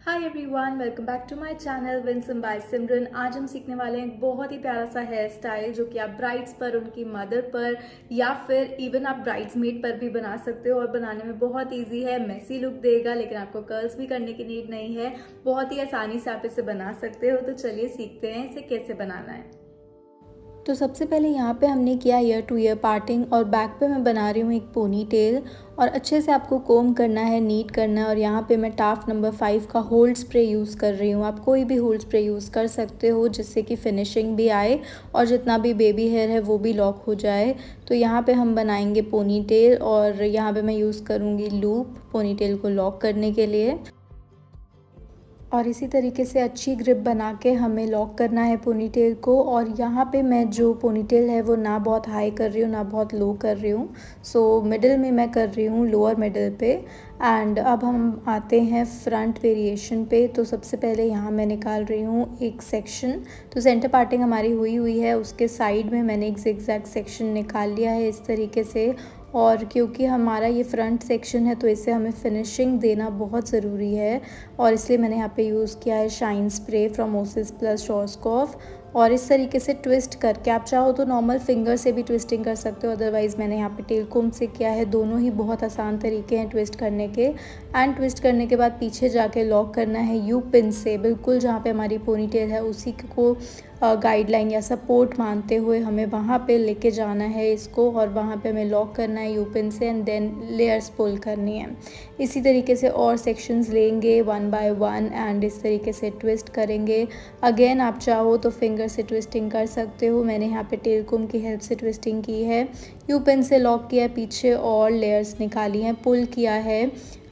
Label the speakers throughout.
Speaker 1: Hi everyone, welcome back to my channel Winsome by Simran. आज हम सीखने वाले हैं एक बहुत ही प्यारा सा हेयर स्टाइल जो कि आप ब्राइड्स पर, उनकी मदर पर या फिर इवन आप ब्राइड्समेड पर भी बना सकते हो और बनाने में बहुत इजी है। मेसी लुक देगा लेकिन आपको कर्ल्स भी करने की नीड नहीं है। बहुत ही आसानी से आप इसे बना सकते हो। तो चलिए सीखते हैं इसे कैसे बनाना है। तो सबसे पहले यहाँ पे हमने किया ईयर टू ईयर पार्टिंग और बैक पे मैं बना रही हूँ एक पोनी टेल और अच्छे से आपको कोम करना है, नीट करना है। और यहाँ पे मैं टाफ नंबर 5 का होल्ड स्प्रे यूज़ कर रही हूँ। आप कोई भी होल्ड स्प्रे यूज़ कर सकते हो जिससे कि फिनिशिंग भी आए और जितना भी बेबी हेयर है वो भी लॉक हो जाए। तो यहाँ पे हम बनाएंगे पोनी टेल और यहाँ पे मैं यूज़ करूँगी लूप पोनी टेल को लॉक करने के लिए। और इसी तरीके से अच्छी ग्रिप बना के हमें लॉक करना है पोनीटेल को। और यहाँ पे मैं जो पोनीटेल है वो ना बहुत हाई कर रही हूँ ना बहुत लो कर रही हूँ। सो मिडिल में मैं कर रही हूँ, लोअर मिडिल पे। एंड अब हम आते हैं फ्रंट वेरिएशन पे। तो सबसे पहले यहाँ मैं निकाल रही हूँ एक सेक्शन। तो सेंटर पार्टिंग हमारी हुई है, उसके साइड में मैंने एक ज़िगज़ैग सेक्शन निकाल लिया है इस तरीके से। और क्योंकि हमारा ये फ्रंट सेक्शन है तो इसे हमें फिनिशिंग देना बहुत ज़रूरी है और इसलिए मैंने यहाँ पे यूज़ किया है shine spray from Osis plus Schwarzkopf. और इस तरीके से ट्विस्ट करके, आप चाहो तो नॉर्मल फिंगर से भी ट्विस्टिंग कर सकते हो, अदरवाइज़ मैंने यहाँ पे टेल कोम से किया है। दोनों ही बहुत आसान तरीके हैं ट्विस्ट करने के। एंड ट्विस्ट करने के बाद पीछे जाके लॉक करना है यू पिन से, बिल्कुल जहाँ पे हमारी पोनी टेल है उसी को गाइडलाइन या सपोर्ट मानते हुए हमें वहाँ पे लेके जाना है इसको। और वहाँ पे हमें लॉक करना है यू पिन से एंड देन लेयर्स पुल करनी है। इसी तरीके से और सेक्शंस लेंगे वन बाय वन एंड इस तरीके से ट्विस्ट करेंगे। अगेन आप चाहो तो फिंगर से ट्विस्टिंग कर सकते हो, मैंने यहाँ पे टेल कोम की हेल्प से ट्विस्टिंग की है। यू पिन से लॉक किया पीछे और लेयर्स निकाली हैं, पुल किया है।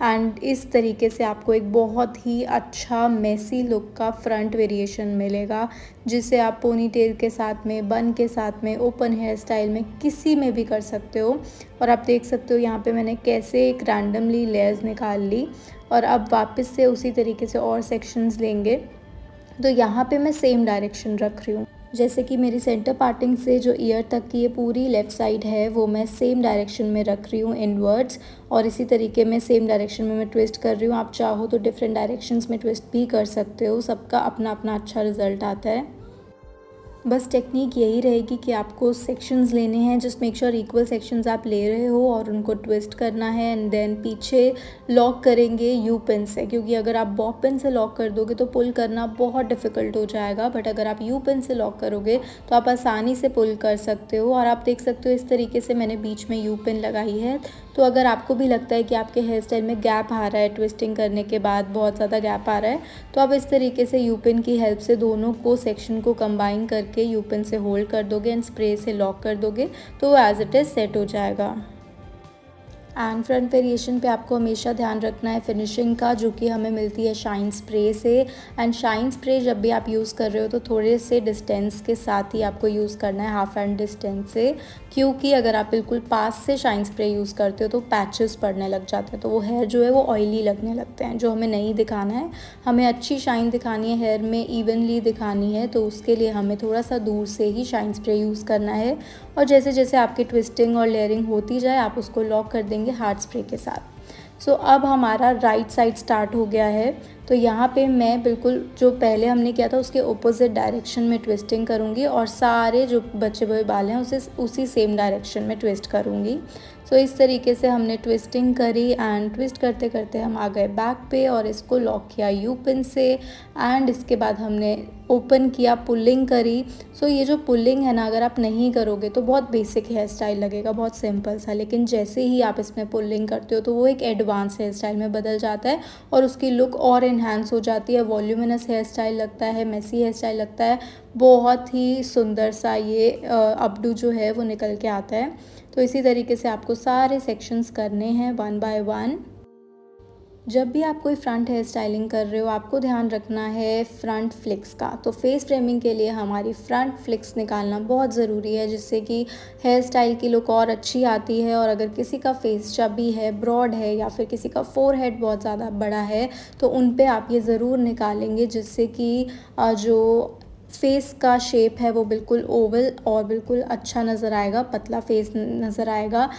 Speaker 1: एंड इस तरीके से आपको एक बहुत ही अच्छा मेसी लुक का फ्रंट वेरिएशन मिलेगा जिसे आप पोनी टेल के साथ में, बन के साथ में, ओपन हेयर स्टाइल में किसी में भी कर सकते हो। और आप देख सकते हो यहाँ पे मैंने कैसे एक रैंडमली लेयर्स निकाल ली। और अब वापस से उसी तरीके से और सेक्शंस लेंगे। तो यहाँ पे मैं सेम डायरेक्शन रख रही हूँ, जैसे कि मेरी सेंटर पार्टिंग से जो ईयर तक की ये पूरी लेफ़्ट साइड है वो मैं सेम डायरेक्शन में रख रही हूँ इनवर्ड्स। और इसी तरीके में सेम डायरेक्शन में मैं ट्विस्ट कर रही हूँ। आप चाहो तो डिफरेंट डायरेक्शंस में ट्विस्ट भी कर सकते हो, सबका अपना अपना अच्छा रिजल्ट आता है। बस टेक्निक यही रहेगी कि आपको सेक्शंस लेने हैं, just make sure equal sections आप ले रहे हो और उनको ट्विस्ट करना है एंड देन पीछे लॉक करेंगे यू पिन से, क्योंकि अगर आप बॉब पिन से लॉक कर दोगे तो पुल करना बहुत डिफ़िकल्ट हो जाएगा। बट अगर आप यू पिन से लॉक करोगे तो आप आसानी से पुल कर सकते हो। और आप देख सकते हो इस तरीके से मैंने बीच में यू पिन लगाई है। तो अगर आपको भी लगता है कि आपके हेयर स्टाइल में गैप आ रहा है, ट्विस्टिंग करने के बाद बहुत ज़्यादा गैप आ रहा है, तो आप इस तरीके से यू पिन की हेल्प से दोनों को सेक्शन को कंबाइन करके यू पिन से होल्ड कर दोगे एंड स्प्रे से लॉक कर दोगे तो वो एज इट इज़ सेट हो जाएगा। एंड फ्रंट वेरिएशन पे आपको हमेशा ध्यान रखना है फिनिशिंग का, जो कि हमें मिलती है शाइन स्प्रे से। एंड शाइन स्प्रे जब भी आप यूज़ कर रहे हो तो थोड़े से डिस्टेंस के साथ ही आपको यूज़ करना है, हाफ एंड डिस्टेंस से, क्योंकि अगर आप बिल्कुल पास से शाइन स्प्रे यूज़ करते हो तो पैचेस पड़ने लग जाते हैं, तो वो हेयर जो है वो ऑयली लगने लगते हैं, जो हमें नहीं दिखाना है। हमें अच्छी शाइन दिखानी है, हेयर में इवनली दिखानी है, तो उसके लिए हमें थोड़ा सा दूर से ही शाइन स्प्रे यूज़ करना है। और जैसे जैसे आपकी ट्विस्टिंग और लेयरिंग होती जाए आप उसको लॉक कर देंगे हार्ड स्प्रे के साथ। सो अब हमारा राइट साइड स्टार्ट हो गया है। तो यहाँ पे मैं बिल्कुल जो पहले हमने किया था उसके ऑपोजिट डायरेक्शन में ट्विस्टिंग करूँगी और सारे जो बचे हुए बाल हैं उसे उसी सेम डायरेक्शन में ट्विस्ट करूँगी। सो इस तरीके से हमने ट्विस्टिंग करी एंड ट्विस्ट करते करते हम आ गए बैक पे और इसको लॉक किया यू पिन से। एंड इसके बाद हमने ओपन किया, पुलिंग करी। सो ये जो पुलिंग है ना, अगर आप नहीं करोगे तो बहुत बेसिक हेयर स्टाइल लगेगा, बहुत सिंपल सा, लेकिन जैसे ही आप इसमें पुलिंग करते हो तो वो एक एडवांस हेयर स्टाइल में बदल जाता है और उसकी लुक और इन्हांस हो जाती है। वॉल्यूमिनस हेयर स्टाइल लगता है, मेसी हेयर स्टाइल लगता है, बहुत ही सुंदर सा ये अपडू जो है वो निकल के आता है। तो इसी तरीके से आपको सारे सेक्शंस करने हैं वन बाय वन। जब भी आप कोई फ्रंट हेयर स्टाइलिंग कर रहे हो आपको ध्यान रखना है फ्रंट फ्लिक्स का। तो फेस फ्रेमिंग के लिए हमारी फ्रंट फ्लिक्स निकालना बहुत ज़रूरी है, जिससे कि हेयर स्टाइल की लुक और अच्छी आती है। और अगर किसी का फेस चबी है, ब्रॉड है या फिर किसी का फोरहेड बहुत ज़्यादा बड़ा है तो उन पे आप ये ज़रूर निकालेंगे, जिससे कि जो फेस का शेप है वो बिल्कुल ओवल और बिल्कुल अच्छा नज़र आएगा, पतला फेस नज़र आएगा।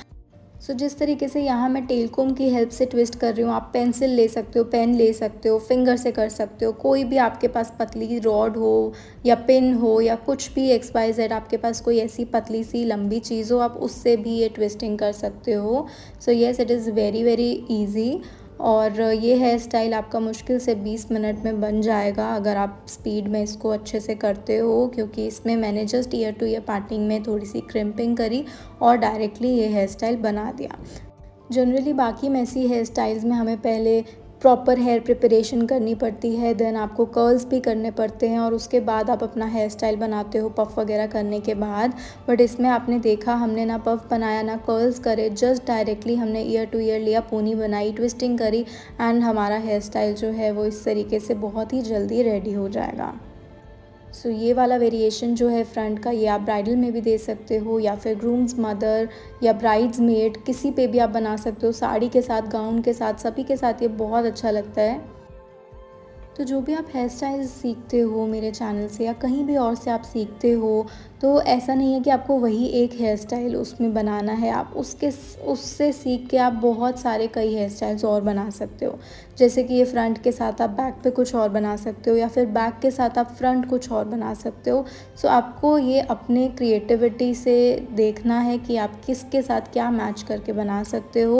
Speaker 1: सो जिस तरीके से यहाँ मैं टेल कोम की हेल्प से ट्विस्ट कर रही हूँ, आप पेंसिल ले सकते हो, पेन ले सकते हो, फिंगर से कर सकते हो, कोई भी आपके पास पतली रॉड हो या पिन हो या कुछ भी XYZ आपके पास कोई ऐसी पतली सी लंबी चीज़ हो, आप उससे भी ये ट्विस्टिंग कर सकते हो। So yes, it is very very easy. और ये हेयर स्टाइल आपका मुश्किल से 20 मिनट में बन जाएगा अगर आप स्पीड में इसको अच्छे से करते हो, क्योंकि इसमें मैंने just ear to ear parting में थोड़ी सी क्रिम्पिंग करी और डायरेक्टली ये हेयर स्टाइल बना दिया। जनरली बाकी मेसी हेयर स्टाइल्स में हमें पहले प्रॉपर हेयर प्रिपरेशन करनी पड़ती है, देन आपको कर्ल्स भी करने पड़ते हैं और उसके बाद आप अपना हेयर स्टाइल बनाते हो पफ़ वगैरह करने के बाद। बट इसमें आपने देखा हमने ना पफ़ बनाया ना कर्ल्स करे, जस्ट डायरेक्टली हमने ईयर टू ईयर लिया, पोनी बनाई, ट्विस्टिंग करी एंड हमारा हेयर स्टाइल जो है वो इस तरीके से बहुत ही जल्दी रेडी हो जाएगा। सो ये वाला वेरिएशन जो है फ्रंट का, ये आप ब्राइडल में भी दे सकते हो या फिर ग्रूम्स मदर या ब्राइड्स मेड किसी पे भी आप बना सकते हो, साड़ी के साथ, गाउन के साथ, सभी के साथ ये बहुत अच्छा लगता है। तो जो भी आप हेयर स्टाइल सीखते हो मेरे चैनल से या कहीं भी और से आप सीखते हो, तो ऐसा नहीं है कि आपको वही एक हेयर स्टाइल उसमें बनाना है, आप उससे सीख के आप बहुत सारे कई हेयर स्टाइल्स और बना सकते हो। जैसे कि ये फ्रंट के साथ आप बैक पे कुछ और बना सकते हो या फिर बैक के साथ आप फ्रंट कुछ और बना सकते हो। सो आपको ये अपने क्रिएटिविटी से देखना है कि आप किसके साथ क्या मैच करके बना सकते हो।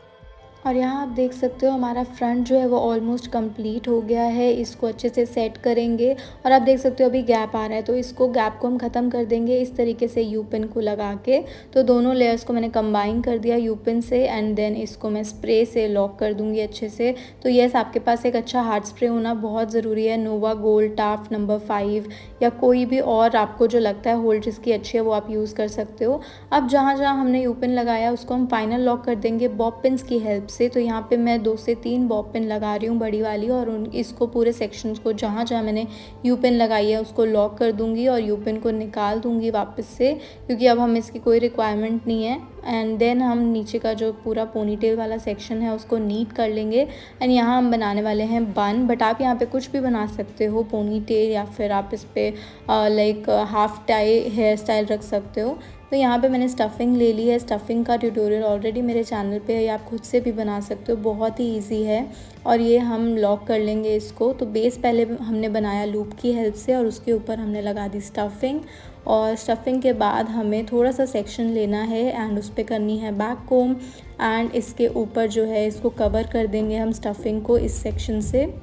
Speaker 1: और यहाँ आप देख सकते हो हमारा फ्रंट जो है वो ऑलमोस्ट कंप्लीट हो गया है, इसको अच्छे से सेट करेंगे और आप देख सकते हो अभी गैप आ रहा है, तो इसको गैप को हम ख़त्म कर देंगे इस तरीके से यू पिन को लगा के। तो दोनों लेयर्स को मैंने कंबाइन कर दिया यू पिन से एंड देन इसको मैं स्प्रे से लॉक कर दूँगी अच्छे से। तो येस, आपके पास एक अच्छा हार्ड स्प्रे होना बहुत ज़रूरी है, नोवा गोल्ड टाफ नंबर 5 या कोई भी और आपको जो लगता है होल्ड जिसकी अच्छी है वो आप यूज़ कर सकते हो। अब जहाँ जहाँ हमने यू पिन लगाया उसको हम फाइनल लॉक कर देंगे बॉब पिन्स की हेल्प से। तो यहाँ पे मैं 2 से 3 बॉब पिन लगा रही हूँ बड़ी वाली और इसको पूरे सेक्शंस को जहाँ जहाँ मैंने यू पिन लगाई है उसको लॉक कर दूँगी और यू पिन को निकाल दूँगी वापस से, क्योंकि अब हमें इसकी कोई रिक्वायरमेंट नहीं है। एंड देन हम नीचे का जो पूरा पोनीटेल वाला सेक्शन है उसको नीट कर लेंगे एंड यहाँ हम बनाने वाले हैं बन। बट आप यहाँ पे कुछ भी बना सकते हो, पोनीटेल या फिर आप इस पर like half tie hair style रख सकते हो। तो यहाँ पे मैंने स्टफ़िंग ले ली है, स्टफ़िंग का ट्यूटोरियल ऑलरेडी मेरे चैनल पे है, आप खुद से भी बना सकते हो, बहुत ही इजी है। और ये हम लॉक कर लेंगे इसको। तो बेस पहले हमने बनाया लूप की हेल्प से और उसके ऊपर हमने लगा दी स्टफ़िंग और स्टफ़िंग के बाद हमें थोड़ा सा सेक्शन लेना है एंड उस पर करनी है बैक कोम एंड इसके ऊपर जो है इसको कवर कर देंगे हम स्टफ़िंग को इस सेक्शन से।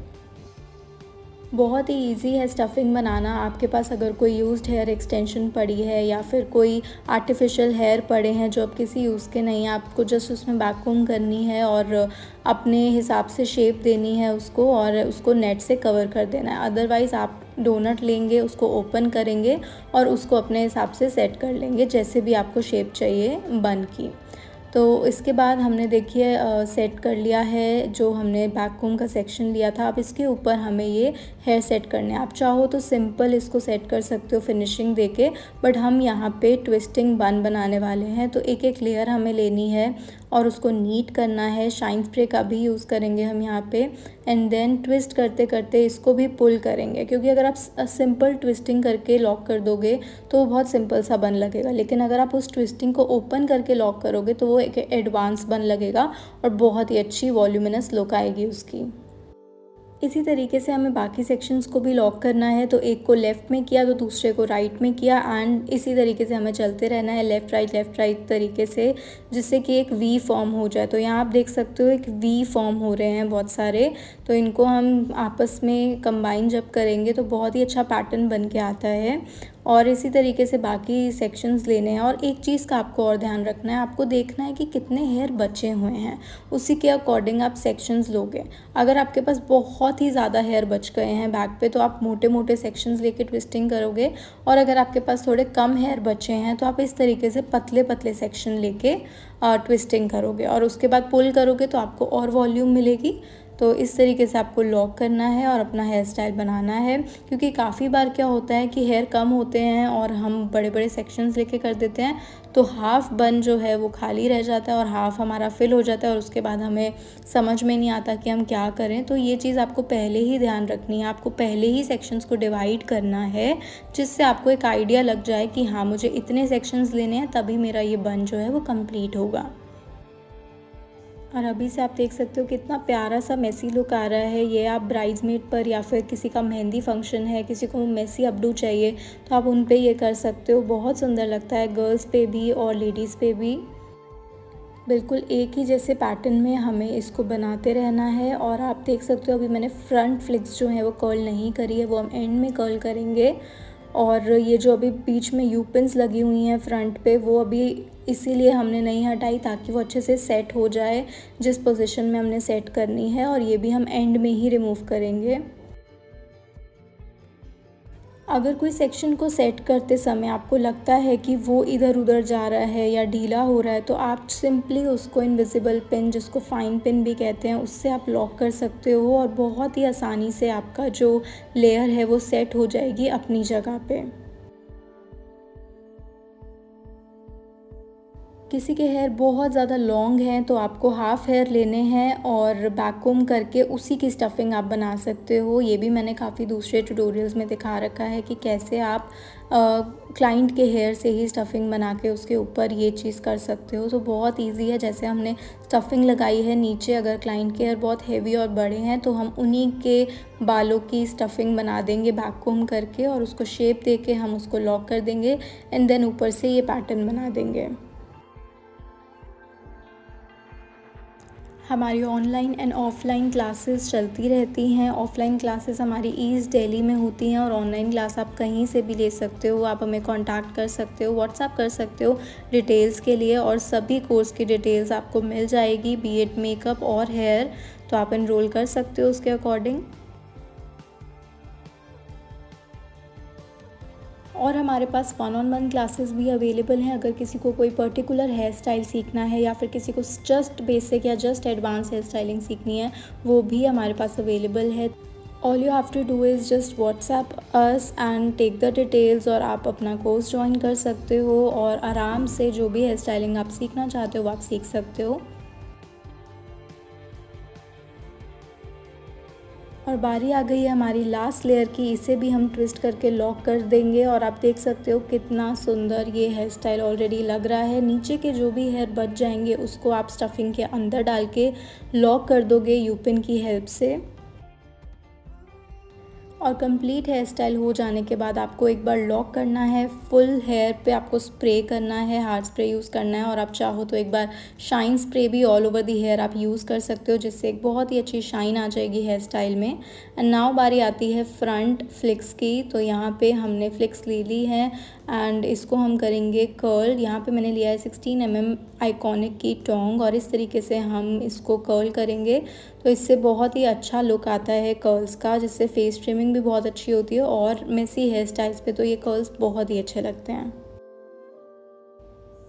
Speaker 1: बहुत ही इजी है स्टफ़िंग बनाना। आपके पास अगर कोई यूज्ड हेयर एक्सटेंशन पड़ी है या फिर कोई आर्टिफिशियल हेयर पड़े हैं जो अब किसी यूज़ के नहीं हैं, आपको जस्ट उसमें बैककोम करनी है और अपने हिसाब से शेप देनी है उसको और उसको नेट से कवर कर देना है। अदरवाइज़ आप डोनट लेंगे, उसको ओपन करेंगे और उसको अपने हिसाब से सेट कर लेंगे जैसे भी आपको शेप चाहिए बन की। तो इसके बाद हमने देखिए सेट कर लिया है जो हमने बैक कोम का सेक्शन लिया था। अब इसके ऊपर हमें ये हेयर सेट करने हैं। आप चाहो तो सिंपल इसको सेट कर सकते हो फिनिशिंग देके, बट हम यहाँ पे ट्विस्टिंग बन बनाने वाले हैं तो एक एक लेयर हमें लेनी है और उसको नीट करना है। शाइन स्प्रे का भी यूज़ करेंगे हम यहाँ पे एंड देन ट्विस्ट करते करते इसको भी पुल करेंगे, क्योंकि अगर आप सिंपल ट्विस्टिंग करके लॉक कर दोगे तो वो बहुत सिंपल सा बन लगेगा, लेकिन अगर आप उस ट्विस्टिंग को ओपन करके लॉक करोगे तो वो एक एडवांस बन लगेगा और बहुत ही अच्छी वॉल्यूमिनस लुक आएगी उसकी। इसी तरीके से हमें बाकी सेक्शंस को भी लॉक करना है। तो एक को लेफ़्ट में किया तो दूसरे को राइट में किया एंड इसी तरीके से हमें चलते रहना है लेफ़्ट राइट तरीके से, जिससे कि एक वी फॉर्म हो जाए। तो यहाँ आप देख सकते हो एक वी फॉर्म हो रहे हैं बहुत सारे, तो इनको हम आपस में कंबाइन जब करेंगे तो बहुत ही अच्छा पैटर्न बन के आता है। और इसी तरीके से बाकी सेक्शंस लेने हैं। और एक चीज़ का आपको और ध्यान रखना है, आपको देखना है कि कितने हेयर बचे हुए हैं, उसी के अकॉर्डिंग आप सेक्शंस लोगे। अगर आपके पास बहुत ही ज़्यादा हेयर बच गए हैं बैक पे तो आप मोटे मोटे सेक्शंस लेके ट्विस्टिंग करोगे, और अगर आपके पास थोड़े कम हेयर बचे हैं तो आप इस तरीके से पतले पतले सेक्शन लेके ट्विस्टिंग करोगे और उसके बाद पुल करोगे तो आपको और वॉल्यूम मिलेगी। तो इस तरीके से आपको लॉक करना है और अपना हेयर स्टाइल बनाना है, क्योंकि काफ़ी बार क्या होता है कि हेयर कम होते हैं और हम बड़े बड़े सेक्शंस लेके कर देते हैं तो हाफ़ बन जो है वो खाली रह जाता है और हाफ़ हमारा फिल हो जाता है और उसके बाद हमें समझ में नहीं आता कि हम क्या करें। तो ये चीज़ आपको पहले ही ध्यान रखनी है, आपको पहले ही सेक्शंस को डिवाइड करना है, जिससे आपको एक आइडिया लग जाए कि हाँ मुझे इतने सेक्शंस लेने हैं तभी मेरा ये बन जो है वो कंप्लीट होगा। और अभी से आप देख सकते हो कितना प्यारा सा मेसी लुक आ रहा है। ये आप ब्राइड्समेड पर या फिर किसी का मेहंदी फंक्शन है, किसी को मेसी अपडू चाहिए तो आप उन पे ये कर सकते हो। बहुत सुंदर लगता है, गर्ल्स पे भी और लेडीज़ पे भी। बिल्कुल एक ही जैसे पैटर्न में हमें इसको बनाते रहना है। और आप देख सकते हो अभी मैंने फ्रंट फ्लिक्स जो है वो कर्ल नहीं करी है, वो हम एंड में कर्ल करेंगे। और ये जो अभी बीच में यू पिन्स लगी हुई हैं फ्रंट पे, वो अभी इसीलिए हमने नहीं हटाई ताकि वो अच्छे से सेट हो जाए जिस पोजीशन में हमने सेट करनी है। और ये भी हम एंड में ही रिमूव करेंगे। अगर कोई सेक्शन को सेट करते समय आपको लगता है कि वो इधर उधर जा रहा है या ढीला हो रहा है, तो आप सिंपली उसको इनविजिबल पिन, जिसको फाइन पिन भी कहते हैं, उससे आप लॉक कर सकते हो और बहुत ही आसानी से आपका जो लेयर है वो सेट हो जाएगी अपनी जगह पे। किसी के हेयर बहुत ज़्यादा लॉन्ग हैं तो आपको हाफ़ हेयर लेने हैं और बैक कोम करके उसी की स्टफ़िंग आप बना सकते हो। ये भी मैंने काफ़ी दूसरे ट्यूटोरियल्स में दिखा रखा है कि कैसे आप क्लाइंट के हेयर से ही स्टफ़िंग बना के उसके ऊपर ये चीज़ कर सकते हो। तो बहुत ईजी है। जैसे हमने स्टफ़िंग लगाई है नीचे, अगर क्लाइंट के हेयर बहुत हेवी और बड़े हैं तो हम उन्हीं के बालों की स्टफ़िंग बना देंगे बैक कोम करके, और उसको शेप दे के हम उसको लॉक कर देंगे एंड देन ऊपर से ये पैटर्न बना देंगे। हमारी ऑनलाइन एंड ऑफ़लाइन क्लासेस चलती रहती हैं। ऑफ़लाइन क्लासेस हमारी ईस्ट दिल्ली में होती हैं और ऑनलाइन क्लास आप कहीं से भी ले सकते हो। आप हमें कांटेक्ट कर सकते हो, व्हाट्सएप कर सकते हो डिटेल्स के लिए, और सभी कोर्स की डिटेल्स आपको मिल जाएगी, बी इट मेकअप और हेयर। तो आप एनरोल कर सकते हो उसके अकॉर्डिंग। और हमारे पास 1-on-1 क्लासेस भी अवेलेबल हैं। अगर किसी को कोई पर्टिकुलर हेयर स्टाइल सीखना है या फिर किसी को जस्ट बेसिक या जस्ट एडवांस हेयर स्टाइलिंग सीखनी है, वो भी हमारे पास अवेलेबल है। All you have to do is just WhatsApp us and take the details, और आप अपना कोर्स ज्वाइन कर सकते हो और आराम से जो भी हेयर स्टाइलिंग आप सीखना चाहते हो वो आप सीख सकते हो। और बारी आ गई है हमारी लास्ट लेयर की। इसे भी हम ट्विस्ट करके लॉक कर देंगे और आप देख सकते हो कितना सुंदर ये हेयर स्टाइल ऑलरेडी लग रहा है। नीचे के जो भी हेयर बच जाएंगे उसको आप स्टफिंग के अंदर डाल के लॉक कर दोगे यू पिन की हेल्प से। और कंप्लीट हेयर स्टाइल हो जाने के बाद आपको एक बार लॉक करना है। फुल हेयर पे आपको स्प्रे करना है, हार्ड स्प्रे यूज़ करना है, और आप चाहो तो एक बार शाइन स्प्रे भी ऑल ओवर दी हेयर आप यूज़ कर सकते हो, जिससे एक बहुत ही अच्छी शाइन आ जाएगी हेयर स्टाइल में। एंड नाउ बारी आती है फ्रंट फ्लिक्स की। तो यहाँ पे हमने फ्लिक्स ले ली है एंड इसको हम करेंगे कर्ल। यहाँ पे मैंने लिया है 16 mm आइकॉनिक की टोंग, और इस तरीके से हम इसको कर्ल करेंगे। तो इससे बहुत ही अच्छा लुक आता है कर्ल्स का, जिससे फेस ट्रिमिंग भी बहुत अच्छी होती है, और मेसी हेयर स्टाइल्स पे तो ये कर्ल्स बहुत ही अच्छे लगते हैं।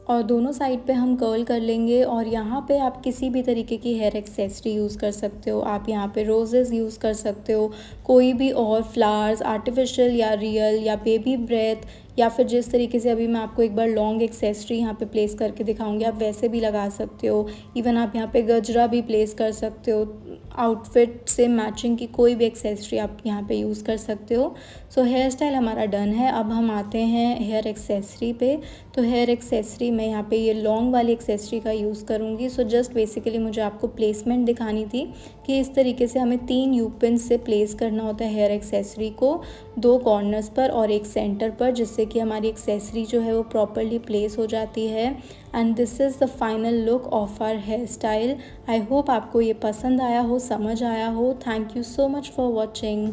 Speaker 1: और दोनों साइड पे हम कर्ल कर लेंगे। और यहाँ पे आप किसी भी तरीके की हेयर एक्सेसरी यूज़ कर सकते हो। आप यहाँ पे रोजेज़ यूज़ कर सकते हो, कोई भी और फ्लावर्स, आर्टिफिशियल या रियल या बेबी ब्रेथ, या फिर जिस तरीके से अभी मैं आपको एक बार लॉन्ग एक्सेसरी यहाँ पे प्लेस करके दिखाऊंगी, आप वैसे भी लगा सकते हो। इवन आप यहाँ पे गजरा भी प्लेस कर सकते हो। आउटफिट से मैचिंग की कोई भी एक्सेसरी आप यहाँ पे यूज़ कर सकते हो। सो हेयर स्टाइल हमारा डन है। अब हम आते हैं हेयर एक्सेसरी पे। तो हेयर एक्सेसरी मैं यहाँ पे ये लॉन्ग वाली एक्सेसरी का यूज़ करूँगी। सो जस्ट बेसिकली मुझे आपको प्लेसमेंट दिखानी थी कि इस तरीके से हमें 3 यू पिन से प्लेस करना होता है हेयर एक्सेसरी को, 2 कॉर्नर्स पर और एक सेंटर पर, जिससे कि हमारी एक्सेसरी जो है वो प्रॉपरली प्लेस हो जाती है। And this is the final look of our hair style. I hope आपको ये पसंद आया हो, समझ आया हो। Thank you so much for watching.